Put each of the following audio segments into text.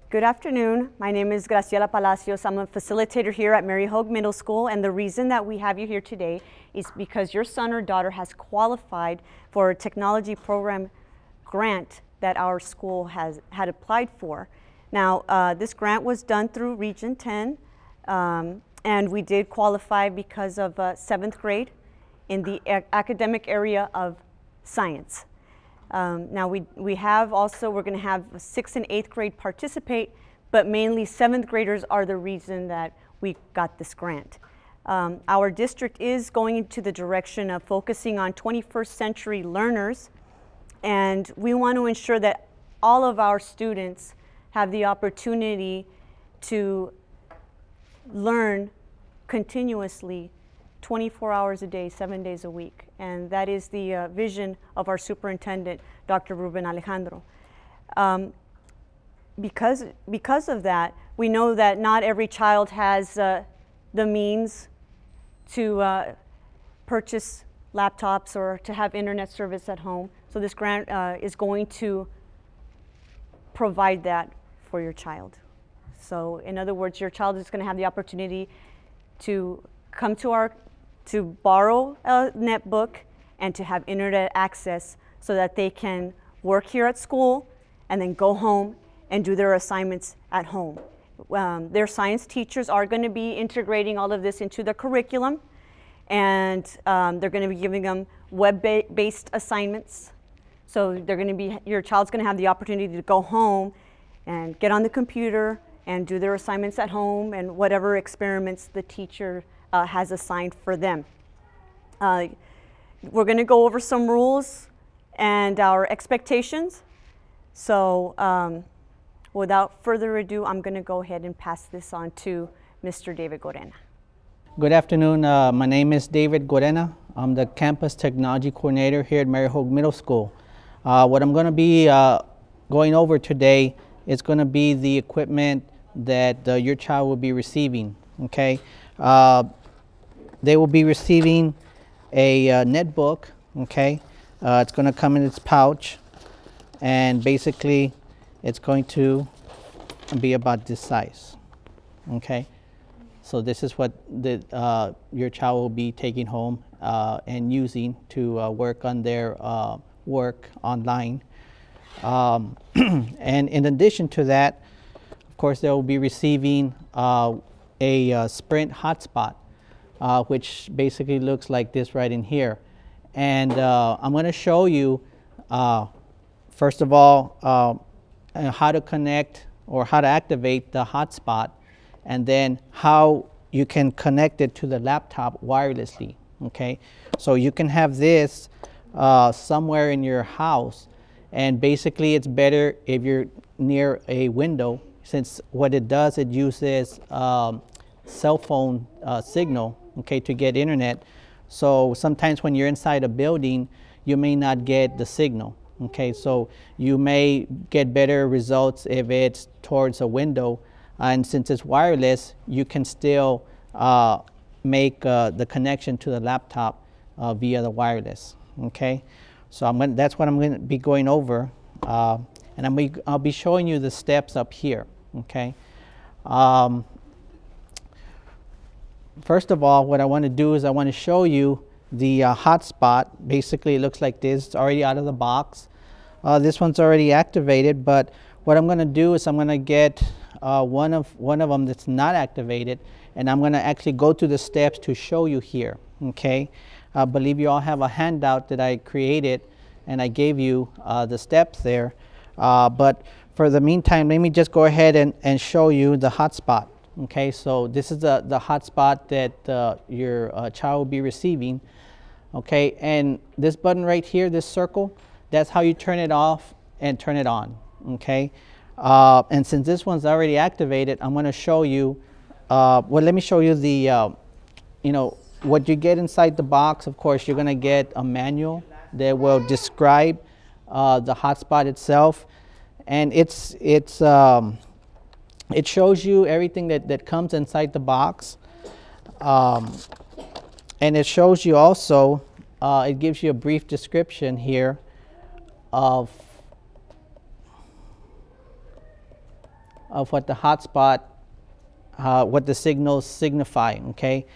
Good afternoon. My name is Graciela Palacios. I'm a facilitator here at Mary Hoge Middle School, and the reason that we have you here today is because your son or daughter has qualified for a technology program grant that our school had applied for. Now, this grant was done through Region 10, and we did qualify because of 7th grade in the academic area of science. Now we're going to have 6th and 8th grade participate, but mainly 7th graders are the reason that we got this grant. Our district is going into the direction of focusing on 21st century learners, and we want to ensure that all of our students have the opportunity to learn continuously 24 hours a day, 7 days a week. And that is the vision of our superintendent, Dr. Ruben Alejandro. Because of that, we know that not every child has the means to purchase laptops or to have internet service at home. So this grant is going to provide that for your child. So in other words, your child is going to have the opportunity to come to borrow a netbook and to have internet access so that they can work here at school and then go home and do their assignments at home. Their science teachers are going to be integrating all of this into the curriculum, and they're going to be giving them web-based assignments. So your child's going to have the opportunity to go home and get on the computer and do their assignments at home and whatever experiments the teacher has assigned for them. We're going to go over some rules and our expectations. So without further ado, I'm going to go ahead and pass this on to Mr. David Gorena. Good afternoon. My name is David Gorena. I'm the Campus Technology Coordinator here at Mary Hoge Middle School. What I'm going to be going over today is going to be the equipment that your child will be receiving. Okay. They will be receiving a netbook. Okay. It's going to come in its pouch, and basically it's going to be about this size. Okay. So this is what your child will be taking home and using to work on their work online. And in addition to that, of course, they will be receiving a Sprint hotspot, which basically looks like this right in here. And I'm going to show you, first of all, how to connect or how to activate the hotspot, and then how you can connect it to the laptop wirelessly. Okay, so you can have this somewhere in your house, and basically it's better if you're near a window, since what it does, it uses cell phone signal, okay, to get internet. So sometimes when you're inside a building, you may not get the signal. Okay, so you may get better results if it's towards a window, and since it's wireless, you can still make the connection to the laptop via the wireless. Okay, so that's what I'm going to be going over, and I'll be showing you the steps up here. Okay. First of all, what I want to do is I want to show you the hotspot. Basically, it looks like this. It's already out of the box. This one's already activated, but what I'm going to do is I'm going to get one of them that's not activated, and I'm going to actually go through the steps to show you here. Okay. I believe you all have a handout that I created, and I gave you the steps there. But for the meantime, let me just go ahead and show you the hotspot. Okay, so this is the hotspot that your child will be receiving. Okay, and this button right here, this circle, that's how you turn it off and turn it on. Okay, and since this one's already activated, I'm going to show you, well, let me show you the, what you get inside the box. Of course, you're going to get a manual that will describe the hotspot itself, and it shows you everything that comes inside the box, and it shows you also, it gives you a brief description here of of what the hotspot, what the signals signify, okay?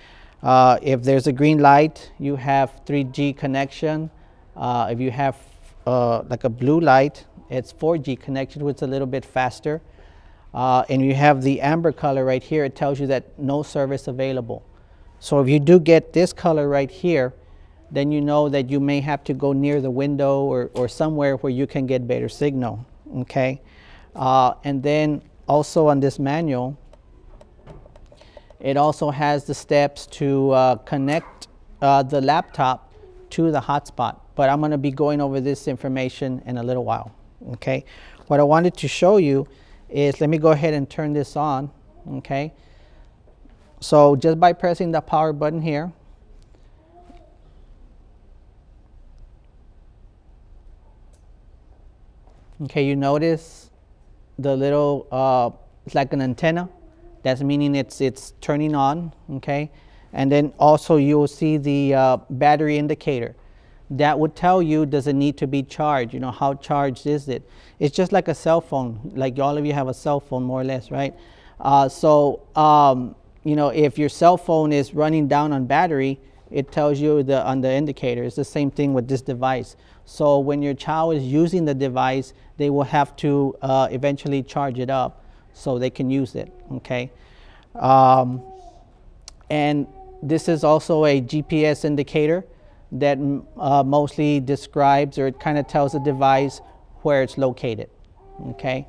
If there's a green light, you have 3G connection. If you have like a blue light, it's 4G connection, which is a little bit faster. And you have the amber color right here, it tells you that no service available. So if you do get this color right here, then you know that you may have to go near the window or somewhere where you can get better signal, okay? And then also on this manual, it also has the steps to connect the laptop to the hotspot. But I'm going to be going over this information in a little while, okay? What I wanted to show you is, let me go ahead and turn this on, okay? So just by pressing the power button here, okay, you notice the little, it's like an antenna. That's meaning it's turning on, okay? And then also you will see the battery indicator. That would tell you, does it need to be charged? You know, how charged is it? It's just like a cell phone, like all of you have a cell phone more or less, right? You know, if your cell phone is running down on battery, it tells you on the indicator. It's the same thing with this device. So when your child is using the device, they will have to eventually charge it up so they can use it, okay? And this is also a GPS indicator that mostly describes, or it kind of tells the device where it's located, okay?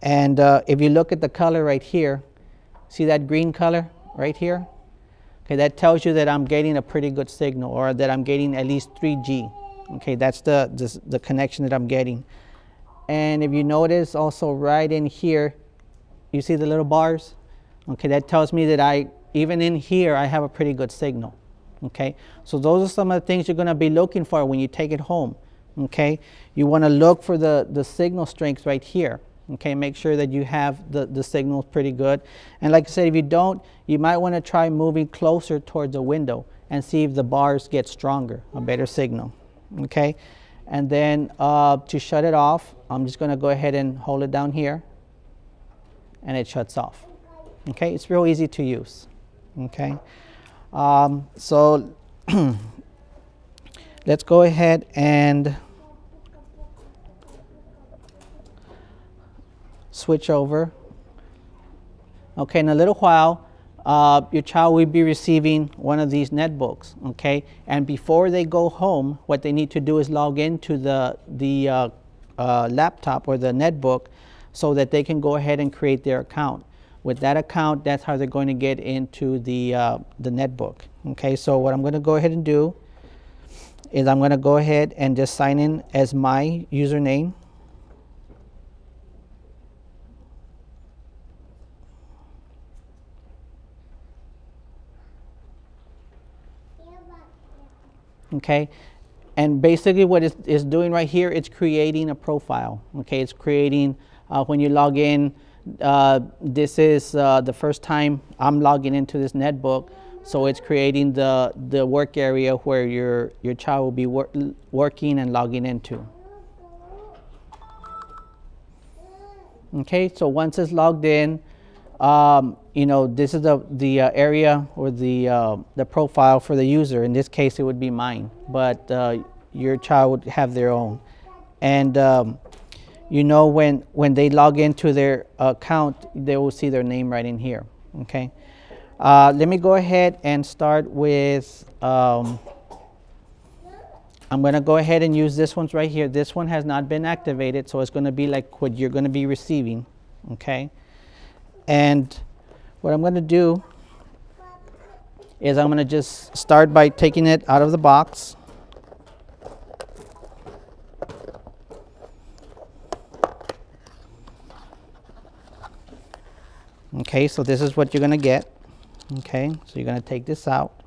And if you look at the color right here, see that green color right here? Okay, that tells you that I'm getting a pretty good signal, or that I'm getting at least 3G. Okay, that's the connection that I'm getting. And if you notice also right in here, you see the little bars? Okay, that tells me that even in here, I have a pretty good signal. Okay, so those are some of the things you're going to be looking for when you take it home. Okay, you want to look for the signal strength right here. Okay, make sure that you have the signals pretty good. And like I said, if you don't, you might want to try moving closer towards the window and see if the bars get stronger, a better signal. Okay, and then to shut it off, I'm just going to go ahead and hold it down here, and it shuts off. Okay, it's real easy to use. Okay. So let's go ahead and switch over. Okay, in a little while, your child will be receiving one of these netbooks, okay? And before they go home, what they need to do is log into the laptop or the netbook so that they can go ahead and create their account. With that account, that's how they're going to get into the netbook. Okay, so what I'm going to go ahead and do is I'm going to go ahead and just sign in as my username. Okay, and basically what it's doing right here, it's creating a profile. Okay, it's creating, when you log in, this is the first time I'm logging into this netbook, so it's creating the work area where your child will be working and logging into. Okay, so once it's logged in, you know, this is the area or the profile for the user. In this case, it would be mine, but your child would have their own. And you know, when they log into their account, they will see their name right in here. Okay, let me go ahead and start with, I'm going to go ahead and use this one right here. This one has not been activated, so it's going to be like what you're going to be receiving. Okay, and what I'm going to do is I'm going to just start by taking it out of the box. Okay, so this is what you're going to get. Okay, so you're going to take this out.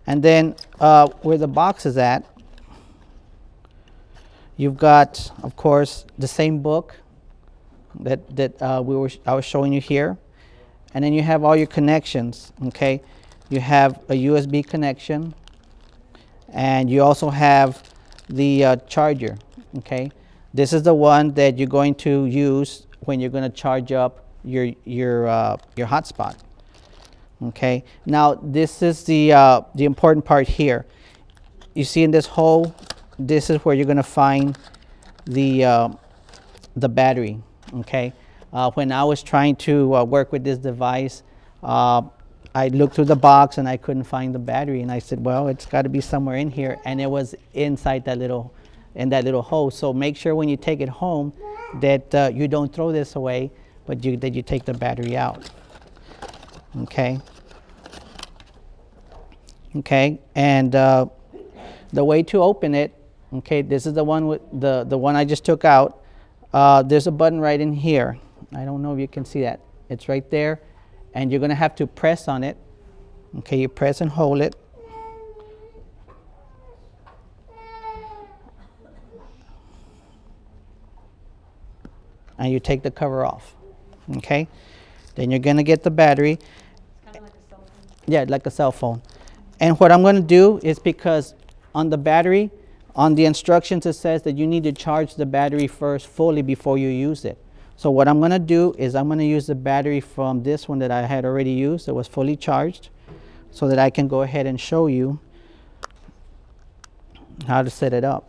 And then where the box is at, you've got, of course, the same book that I was showing you here. And then you have all your connections. Okay, you have a USB connection, and you also have the charger. Okay, this is the one that you're going to use when you're going to charge up your hotspot. Okay. Now this is the important part here. You see in this hole, this is where you're going to find the battery. Okay. When I was trying to work with this device, I looked through the box and I couldn't find the battery, and I said, well, it's got to be somewhere in here, and it was inside that little hole. So make sure when you take it home that you don't throw this away, but that you take the battery out. Okay. Okay. And the way to open it, okay, this is the one with the one I just took out. There's a button right in here. I don't know if you can see that. It's right there, and you're going to have to press on it. Okay, you press and hold it. And you take the cover off. Okay, then you're going to get the battery. It's kind of like a cell phone. Yeah, like a cell phone. And what I'm going to do is, because on the battery, on the instructions, it says that you need to charge the battery first fully before you use it. So what I'm going to do is I'm going to use the battery from this one that I had already used. It was fully charged, so that I can go ahead and show you how to set it up.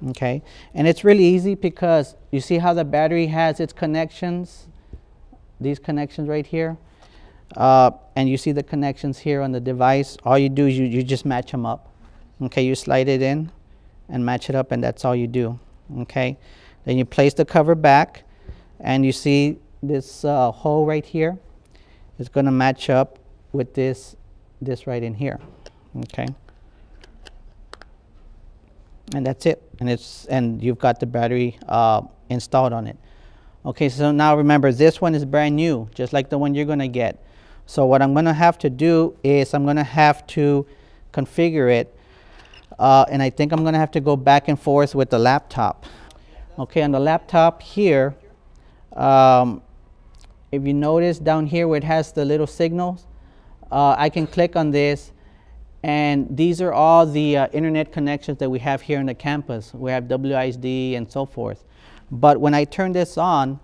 Okay, and it's really easy because you see how the battery has its connections, these connections right here, and you see the connections here on the device. All you do is you just match them up. Okay, you slide it in and match it up, and that's all you do. Okay, then you place the cover back, and you see this hole right here is going to match up with this right in here. Okay. And that's it, and you've got the battery installed on it. Okay, so now remember, this one is brand new, just like the one you're going to get. So what I'm going to have to do is I'm going to have to configure it, and I think I'm going to have to go back and forth with the laptop. Okay, on the laptop here, if you notice down here where it has the little signals, I can click on this. And these are all the internet connections that we have here on the campus. We have WISD and so forth. But when I turn this on,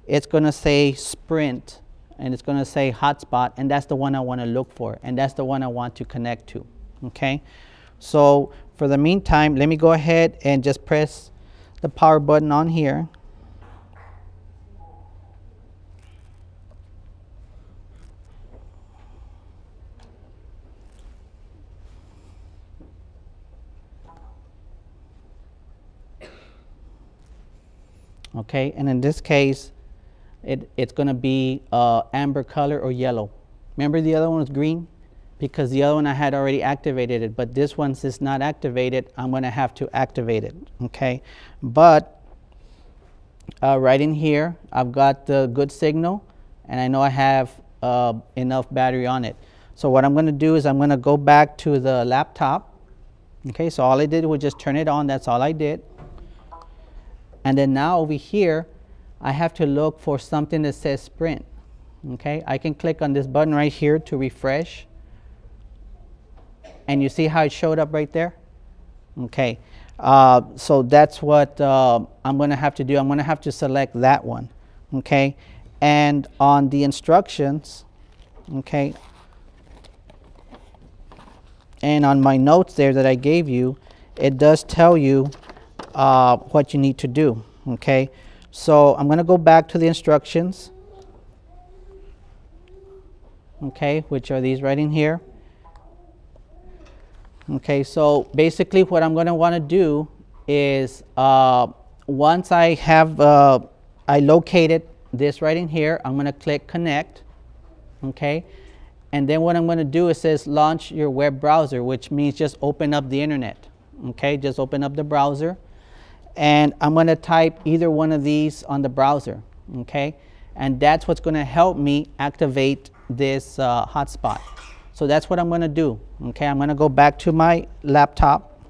it's going to say Sprint, and it's going to say hotspot, and that's the one I want to look for, and that's the one I want to connect to. Okay? So for the meantime, let me go ahead and just press the power button on here. Okay, and in this case, it's going to be amber color or yellow. Remember the other one was green? Because the other one I had already activated it, but this one, since not activated, I'm going to have to activate it. Okay, but right in here, I've got the good signal, and I know I have enough battery on it. So what I'm going to do is I'm going to go back to the laptop. Okay, so all I did was just turn it on. That's all I did. And then now over here, I have to look for something that says Sprint. Okay, I can click on this button right here to refresh. And you see how it showed up right there? Okay, so that's what I'm going to have to do. I'm going to have to select that one. Okay, and on the instructions, okay, and on my notes there that I gave you, it does tell you what you need to do. Okay, so I'm going to go back to the instructions, okay, which are these right in here. Okay, so basically what I'm going to want to do is once I have I located this right in here, I'm going to click connect. Okay, and then what I'm going to do is says launch your web browser, which means just open up the internet. Okay, just open up the browser. And I'm going to type either one of these on the browser, okay? And that's what's going to help me activate this hotspot. So that's what I'm going to do, okay? I'm going to go back to my laptop,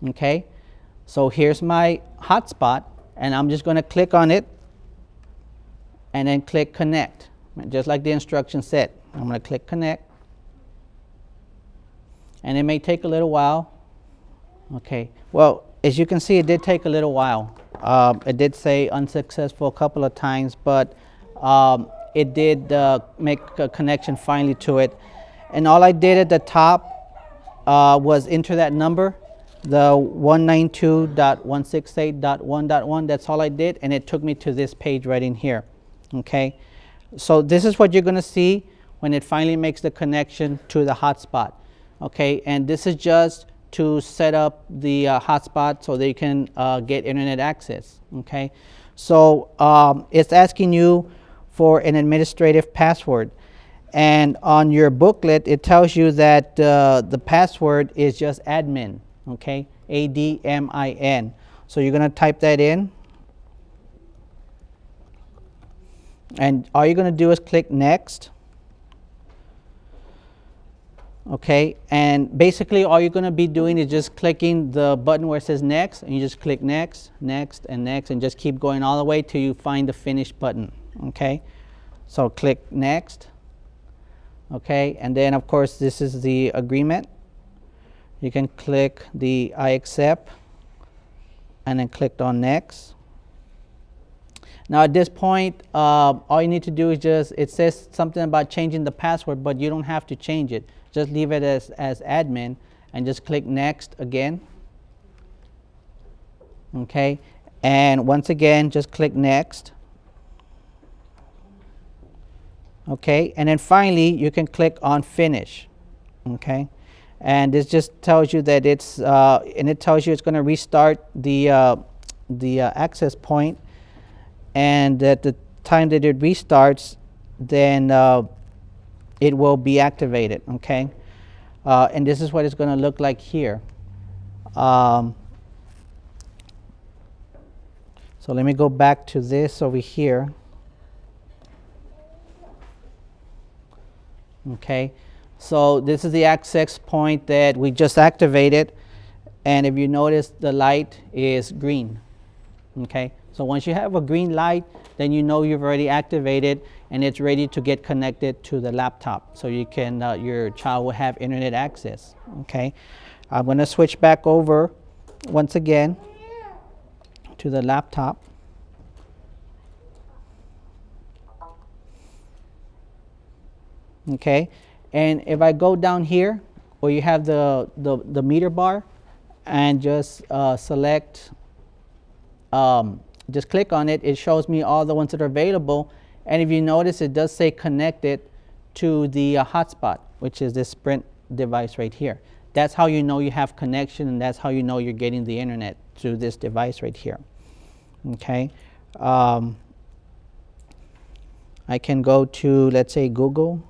Okay, so here's my hotspot, and I'm just going to click on it and then click connect, just like the instruction said. I'm going to click connect, and it may take a little while. Okay, well, as you can see, it did take a little while. It did say unsuccessful a couple of times, but it did make a connection finally to it. And all I did at the top was enter that number, the 192.168.1.1. That's all I did, and it took me to this page right in here. Okay, so this is what you're going to see when it finally makes the connection to the hotspot. Okay, and this is just to set up the hotspot so they can get internet access. Okay, so it's asking you for an administrative password, and on your booklet it tells you that the password is just admin. Okay, ADMIN. So you're going to type that in, and all you're going to do is click next. Okay, and basically all you're going to be doing is just clicking the button where it says next, and you just click next, next, and next, and just keep going all the way till you find the finish button. Okay, so click next. Okay, and then of course this is the agreement. You can click the I accept and then click on next. Now at this point, all you need to do is just, it says something about changing the password, but you don't have to change it. Just leave it as admin and just click next again. Okay, and once again, just click next. Okay, and then finally, you can click on finish. Okay, and this just tells you that it's, and it tells you it's going to restart the access point, and at the time that it restarts, then it will be activated. Okay, and this is what it's going to look like here. So let me go back to this over here. Okay, so this is the access point that we just activated, and if you notice, the light is green. Okay, so once you have a green light, then you know you've already activated and it's ready to get connected to the laptop, so you can your child will have internet access. Okay, I'm going to switch back over once again to the laptop. Okay, and if I go down here where you have the meter bar and just select, just click on it, it shows me all the ones that are available. And if you notice, it does say connected to the hotspot, which is this Sprint device right here. That's how you know you have connection, and that's how you know you're getting the internet through this device right here. Okay, I can go to, let's say, Google.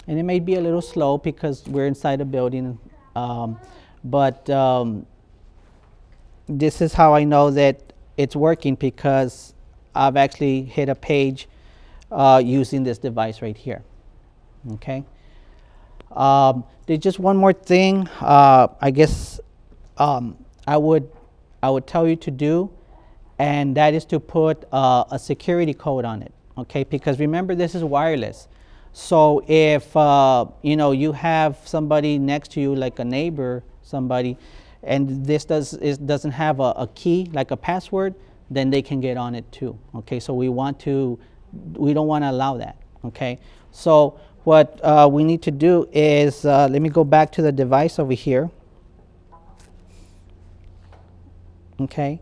And it may be a little slow because we're inside a building, but this is how I know that it's working, because I've actually hit a page using this device right here. Okay. There's just one more thing I guess I would tell you to do, and that is to put a security code on it. Okay, because remember, this is wireless. So if you know, you have somebody next to you, like a neighbor, somebody, and this doesn't have a key, like a password, then they can get on it too. Okay, so we don't want to allow that. Okay, so what we need to do is, let me go back to the device over here. Okay,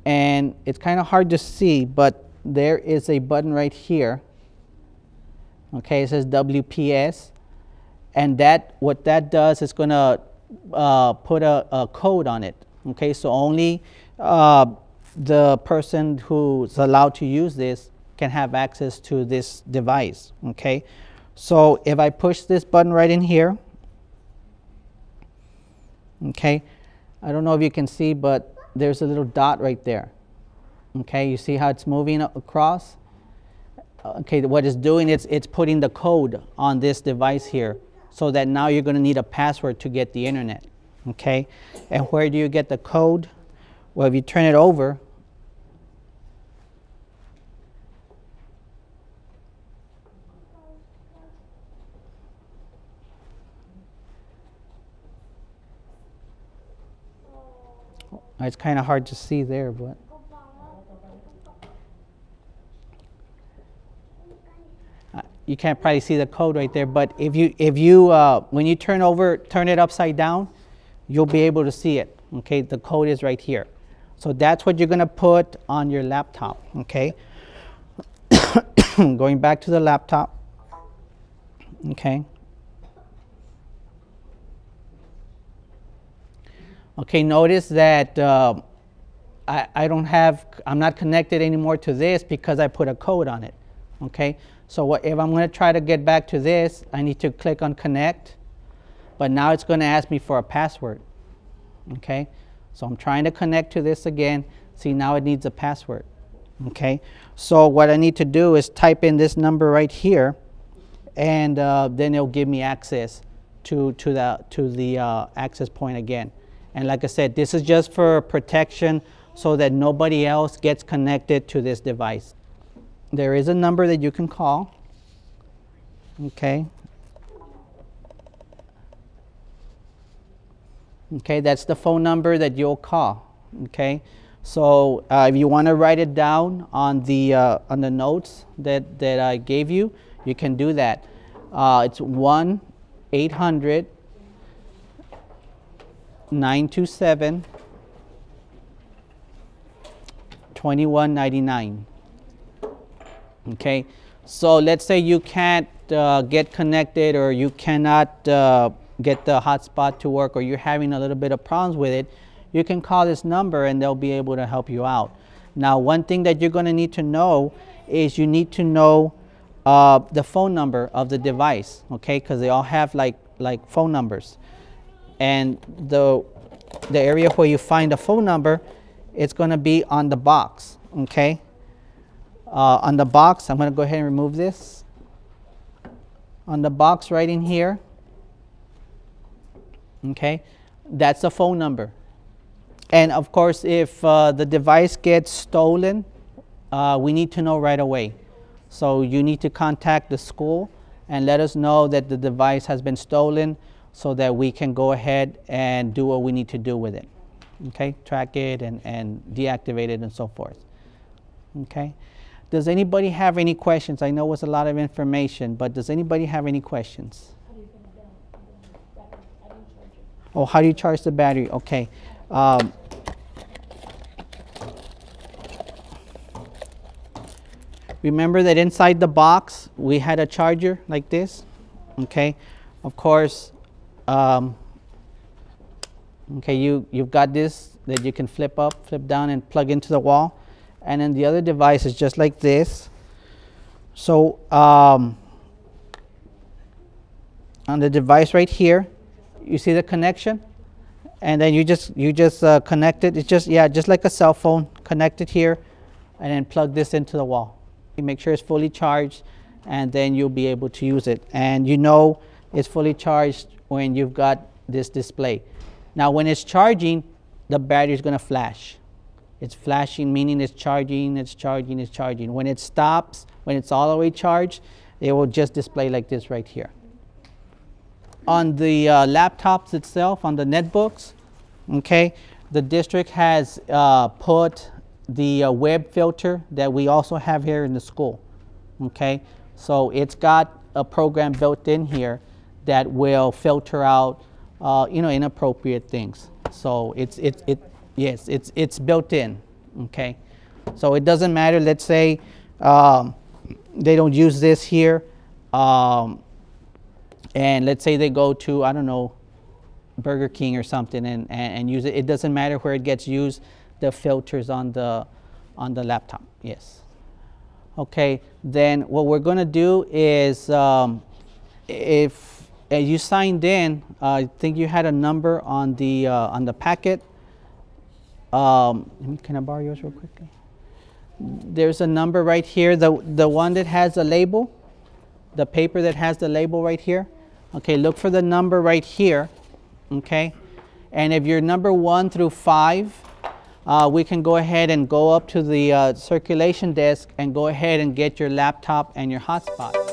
and it's kind of hard to see, but there is a button right here. Okay, it says WPS, and what that does is going to put a code on it. Okay, so only the person who's allowed to use this can have access to this device. Okay, so if I push this button right in here, Okay, I don't know if you can see, but there's a little dot right there. Okay, you see how it's moving across? Okay, what it's doing is it's putting the code on this device here, so that now you're going to need a password to get the internet. Okay, and where do you get the code? Well, if you turn it over, it's kind of hard to see there, but you can't probably see the code right there. But if you when you turn it upside down, you'll be able to see it. Okay, the code is right here. So that's what you're going to put on your laptop. Okay, going back to the laptop. Okay. Okay, notice that I'm not connected anymore to this because I put a code on it. Okay, so if I'm going to try to get back to this, I need to click on connect, but now it's going to ask me for a password. Okay, so I'm trying to connect to this again. See, now it needs a password. Okay, so what I need to do is type in this number right here, and then it'll give me access to the access point again. And like I said, this is just for protection so that nobody else gets connected to this device. There is a number that you can call. Okay. Okay, that's the phone number that you'll call. Okay. So if you want to write it down on the notes that I gave you, you can do that. It's 1-800 927 2199. Okay, so let's say you can't get connected, or you cannot get the hotspot to work, or you're having a little bit of problems with it. You can call this number and they'll be able to help you out. Now, one thing that you're going to need to know is you need to know the phone number of the device. Okay, because they all have like phone numbers. And the area where you find the phone number, it's going to be on the box. Okay, on the box, I'm going to go ahead and remove this. On the box right in here, okay, that's the phone number. And of course, if the device gets stolen, we need to know right away. So you need to contact the school and let us know that the device has been stolen, so that we can go ahead and do what we need to do with it. Okay, track it and deactivate it and so forth. Okay, does anybody have any questions? I know it was a lot of information, but does anybody have any questions? Oh, how do you charge the battery? Okay. Remember that inside the box we had a charger like this. Okay, of course. Okay, you've got this that you can flip up, flip down, and plug into the wall. And then the other device is just like this. So on the device right here, you see the connection, and then you just connect it. It's just like a cell phone. Connect it here, and then plug this into the wall. You make sure it's fully charged, and then you'll be able to use it. And you know it's fully charged when you've got this display. Now, when it's charging, the battery is going to flash. It's flashing, meaning it's charging, it's charging, it's charging. When it stops, when it's all the way charged, it will just display like this right here. On the laptops itself, on the netbooks, okay, the district has put the web filter that we also have here in the school. Okay, so it's got a program built in here that will filter out inappropriate things. So it's built in. Okay, so it doesn't matter. Let's say they don't use this here, and let's say they go to, I don't know, Burger King or something and use it. It doesn't matter where it gets used. The filters on the laptop. Yes. Okay. Then what we're going to do is if as you signed in, I think you had a number on the packet. Can I borrow yours real quickly? There's a number right here, the one that has the label, the paper that has the label right here. Okay, look for the number right here, okay? And if you're number 1 through 5, we can go ahead and go up to the circulation desk and go ahead and get your laptop and your hotspot.